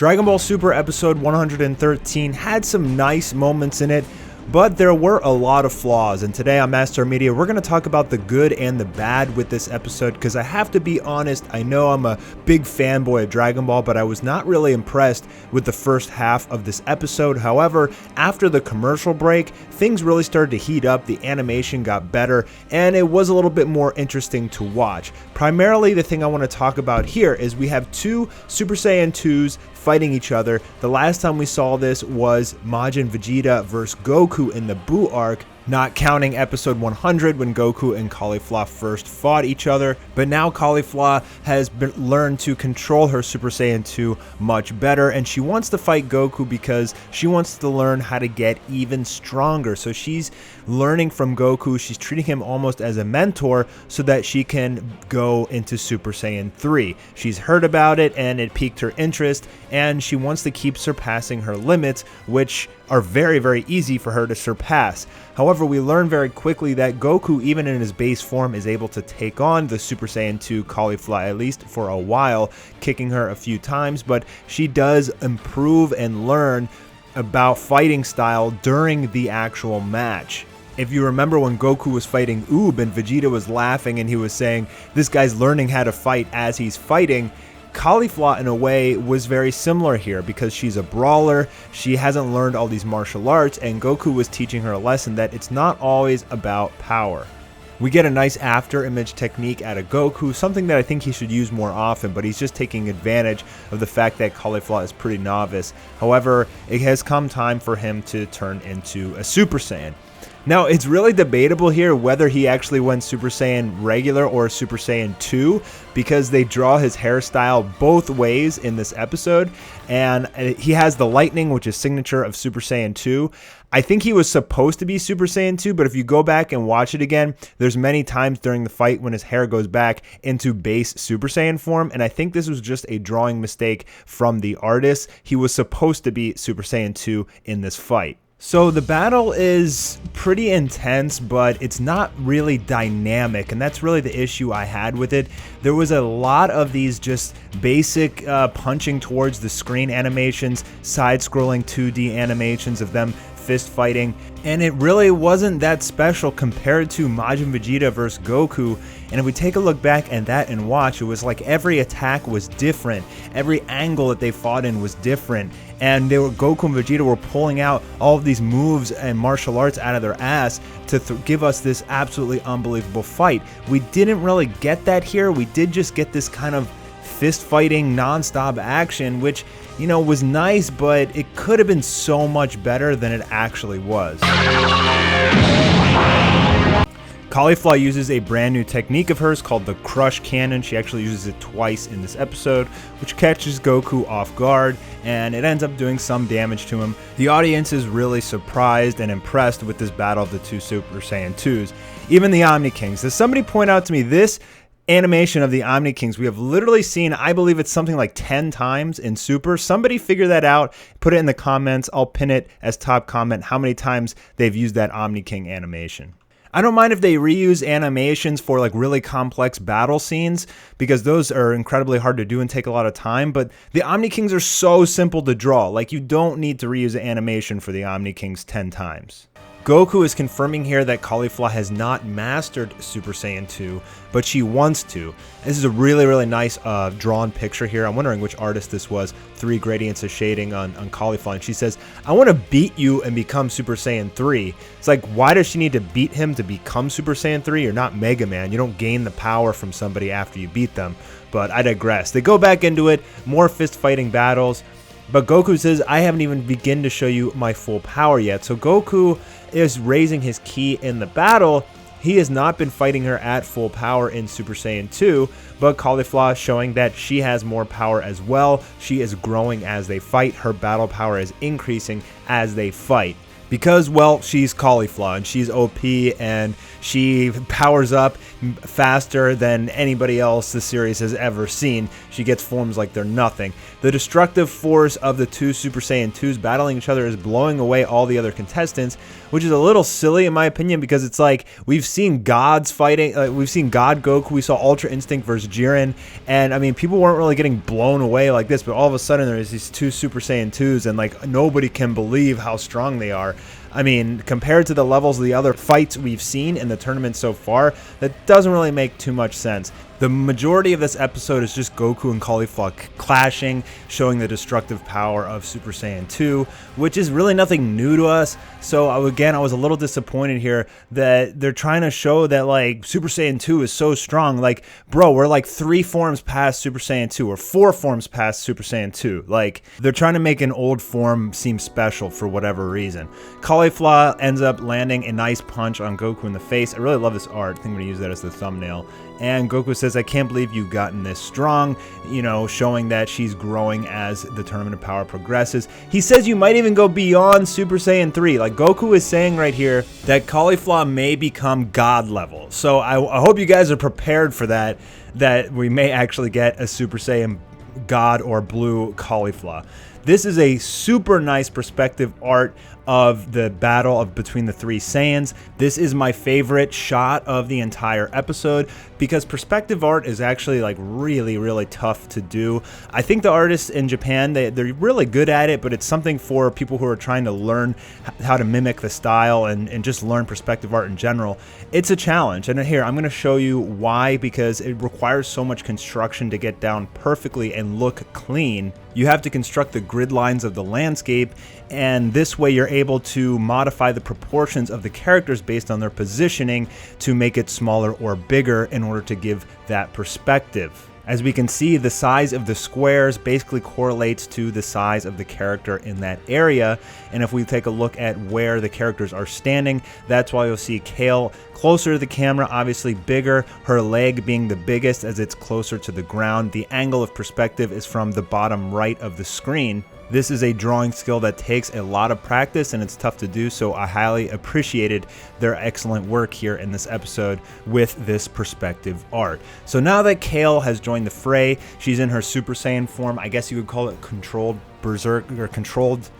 Dragon Ball Super episode 113 had some nice moments in it, but there were a lot of flaws, and today on Mastar Media we're going to talk about the good and the bad with this episode, because I have to be honest, I know I'm a big fanboy of Dragon Ball, but I was not really impressed with the first half of this episode. However, after the commercial break, things really started to heat up, the animation got better, and it was a little bit more interesting to watch. Primarily, the thing I want to talk about here is we have two Super Saiyan 2s fighting each other. The last time we saw this was Majin Vegeta versus Goku in the Buu arc, not counting episode 100 when Goku and Caulifla first fought each other. But now Caulifla has learned to control her Super Saiyan 2 much better, and she wants to fight Goku because she wants to learn how to get even stronger. So she's learning from Goku, she's treating him almost as a mentor so that she can go into Super Saiyan 3. She's heard about it and it piqued her interest, and she wants to keep surpassing her limits, which are very, very easy for her to surpass. However, we learn very quickly that Goku, even in his base form, is able to take on the Super Saiyan 2 Caulifla, at least for a while, kicking her a few times, but she does improve and learn about fighting style during the actual match. If you remember when Goku was fighting Oob and Vegeta was laughing and he was saying, this guy's learning how to fight as he's fighting, Caulifla in a way was very similar here because she's a brawler, she hasn't learned all these martial arts, and Goku was teaching her a lesson that it's not always about power. We get a nice after image technique out of Goku, something that I think he should use more often, but he's just taking advantage of the fact that Caulifla is pretty novice. However, it has come time for him to turn into a Super Saiyan. Now, it's really debatable here whether he actually went Super Saiyan regular or Super Saiyan 2, because they draw his hairstyle both ways in this episode, and he has the lightning, which is signature of Super Saiyan 2. I think he was supposed to be Super Saiyan 2, but if you go back and watch it again, there's many times during the fight when his hair goes back into base Super Saiyan form, and I think this was just a drawing mistake from the artist. He was supposed to be Super Saiyan 2 in this fight. So the battle is pretty intense, but it's not really dynamic, and that's really the issue I had with it. There was a lot of these just basic punching towards the screen animations, side-scrolling 2D animations of them fist fighting, and it really wasn't that special compared to Majin Vegeta versus Goku. And if we take a look back at that and watch, it was like every attack was different, every angle that they fought in was different, and Goku and Vegeta were pulling out all of these moves and martial arts out of their ass to give us this absolutely unbelievable fight. We didn't really get that here. We did just get this kind of fist fighting non-stop action, which, you know, was nice, but it could have been so much better than it actually was. Caulifla uses a brand new technique of hers called the Crush Cannon. She actually uses it twice in this episode, which catches Goku off guard, and it ends up doing some damage to him. The audience is really surprised and impressed with this battle of the two Super Saiyan 2s. Even the Omni Kings. Does somebody point out to me this animation of the Omni Kings we have literally seen, I believe it's something like 10 times in Super. Somebody figure that out, put it in the comments. I'll pin it as top comment how many times they've used that Omni King animation. I don't mind if they reuse animations for like really complex battle scenes, because those are incredibly hard to do and take a lot of time, but the Omni Kings are so simple to draw. Like, you don't need to reuse an animation for the Omni Kings 10 times. Goku is confirming here that Caulifla has not mastered Super Saiyan 2, but she wants to. This is a really, really nice drawn picture here. I'm wondering which artist this was. 3 gradients of shading on Caulifla, and she says, I want to beat you and become Super Saiyan 3. It's like, why does she need to beat him to become Super Saiyan 3? You're not Mega Man. You don't gain the power from somebody after you beat them. But I digress. They go back into it, more fist fighting battles. But Goku says, I haven't even begun to show you my full power yet. So Goku is raising his ki in the battle. He has not been fighting her at full power in Super Saiyan 2, but Caulifla showing that she has more power as well. She is growing as they fight. Her battle power is increasing as they fight. Because, well, she's Caulifla and she's OP and she powers up faster than anybody else the series has ever seen. She gets forms like they're nothing. The destructive force of the two Super Saiyan 2s battling each other is blowing away all the other contestants, which is a little silly in my opinion, because it's like we've seen gods fighting, we've seen God Goku, we saw Ultra Instinct versus Jiren, and I mean, people weren't really getting blown away like this, but all of a sudden there's these two Super Saiyan 2s, and like nobody can believe how strong they are. I mean, compared to the levels of the other fights we've seen in the tournament so far, that doesn't really make too much sense. The majority of this episode is just Goku and Caulifla clashing, showing the destructive power of Super Saiyan 2, which is really nothing new to us. So I was a little disappointed here that they're trying to show that like Super Saiyan 2 is so strong. Like, bro, we're like 3 forms past Super Saiyan 2 or 4 forms past Super Saiyan 2. Like, they're trying to make an old form seem special for whatever reason. Caulifla ends up landing a nice punch on Goku in the face. I really love this art. I think I'm going to use that as the thumbnail. And Goku says, "I can't believe you've gotten this strong," you know, showing that she's growing as the Tournament of Power progresses. He says you might even go beyond Super Saiyan 3. Like, Goku is saying right here that Caulifla may become God level. So I hope you guys are prepared for that we may actually get a Super Saiyan God or blue Caulifla. This is a super nice perspective art of the battle between the 3 Saiyans. This is my favorite shot of the entire episode because perspective art is actually like really tough to do. I think the artists in Japan, they're really good at it, but it's something for people who are trying to learn how to mimic the style and just learn perspective art in general. It's a challenge, and here I'm going to show you why, because it requires so much construction to get down perfectly and look clean. You have to construct the grid lines of the landscape, and this way you're able to modify the proportions of the characters based on their positioning to make it smaller or bigger in order to give that perspective. As we can see, the size of the squares basically correlates to the size of the character in that area. And if we take a look at where the characters are standing, that's why you'll see Kale closer to the camera, obviously bigger, her leg being the biggest as it's closer to the ground. The angle of perspective is from the bottom right of the screen. This is a drawing skill that takes a lot of practice and it's tough to do, so I highly appreciated their excellent work here in this episode with this perspective art. So now that Kale has joined the fray, she's in her Super Saiyan form. I guess you could call it controlled Berserk or controlled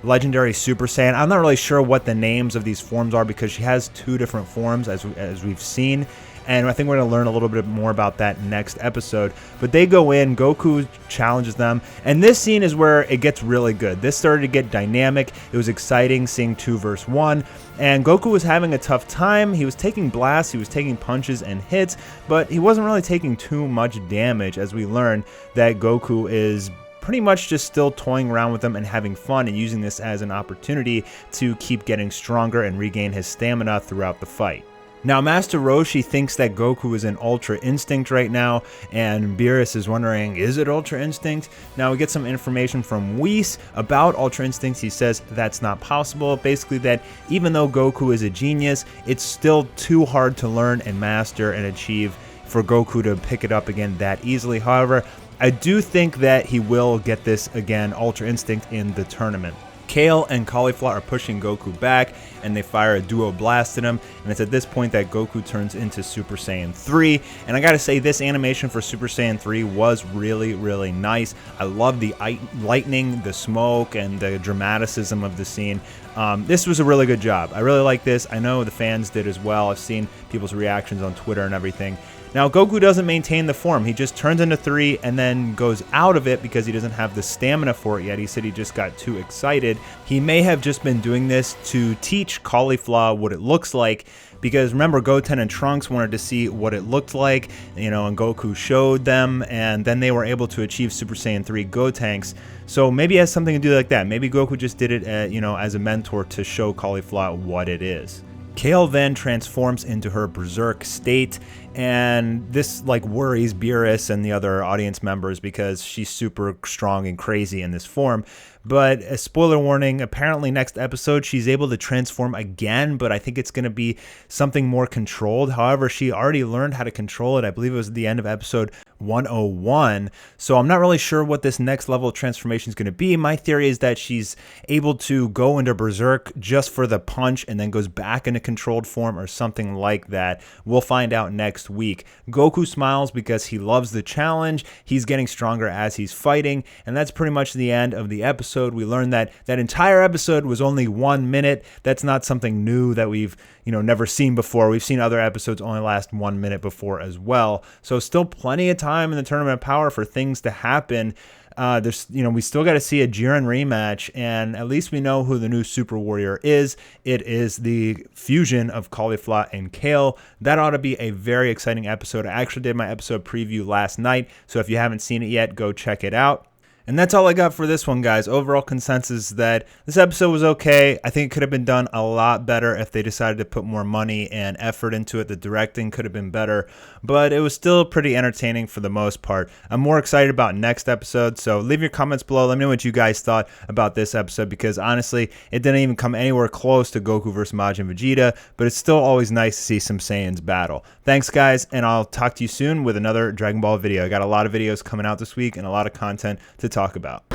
Legendary Super Saiyan. I'm not really sure what the names of these forms are because she has 2 different forms as we've seen. And I think we're going to learn a little bit more about that next episode. But they go in, Goku challenges them, and this scene is where it gets really good. This started to get dynamic. It was exciting seeing 2 versus 1, and Goku was having a tough time. He was taking blasts, he was taking punches and hits, but he wasn't really taking too much damage, as we learn that Goku is pretty much just still toying around with them and having fun and using this as an opportunity to keep getting stronger and regain his stamina throughout the fight. Now, Master Roshi thinks that Goku is in Ultra Instinct right now, and Beerus is wondering, is it Ultra Instinct? Now, we get some information from Whis about Ultra Instinct. He says that's not possible. Basically, that even though Goku is a genius, it's still too hard to learn and master and achieve for Goku to pick it up again that easily. However, I do think that he will get this again, Ultra Instinct, in the tournament. Kale and Caulifla are pushing Goku back, and they fire a duo blast at him, and it's at this point that Goku turns into Super Saiyan 3, and I gotta say, this animation for Super Saiyan 3 was really nice. I love the lightning, the smoke, and the dramaticism of the scene. This was a really good job. I really like this. I know the fans did as well. I've seen people's reactions on Twitter and everything. Now, Goku doesn't maintain the form. He just turns into 3 and then goes out of it because he doesn't have the stamina for it yet. He said he just got too excited. He may have just been doing this to teach Caulifla what it looks like, because remember, Goten and Trunks wanted to see what it looked like, you know, and Goku showed them, and then they were able to achieve Super Saiyan 3 Gotenks. So maybe it has something to do like that. Maybe Goku just did it, you know, as a mentor to show Caulifla what it is. Kale then transforms into her Berserk state, and this like worries Beerus and the other audience members because she's super strong and crazy in this form. But a spoiler warning, apparently next episode she's able to transform again, but I think it's going to be something more controlled. However, she already learned how to control it. I believe it was at the end of episode 101. So I'm not really sure what this next level of transformation is going to be. My theory is that she's able to go into Berserk just for the punch and then goes back into controlled form or something like that. We'll find out next next week. Goku smiles because he loves the challenge. He's getting stronger as he's fighting, and that's pretty much the end of the episode. We learned that that entire episode was only 1 minute. That's not something new that we've never seen before. We've seen other episodes only last 1 minute before as well. So still plenty of time in the Tournament of Power for things to happen. We still got to see a Jiren rematch, and at least we know who the new Super Warrior is. It is the fusion of Caulifla and Kale. That ought to be a very exciting episode. I actually did my episode preview last night, so if you haven't seen it yet, go check it out. And that's all I got for this one, guys. Overall consensus is that this episode was okay. I think it could have been done a lot better if they decided to put more money and effort into it. The directing could have been better, but it was still pretty entertaining for the most part. I'm more excited about next episode, so leave your comments below. Let me know what you guys thought about this episode, because honestly, it didn't even come anywhere close to Goku vs. Majin Vegeta, but it's still always nice to see some Saiyans battle. Thanks, guys, and I'll talk to you soon with another Dragon Ball video. I got a lot of videos coming out this week and a lot of content to talk about.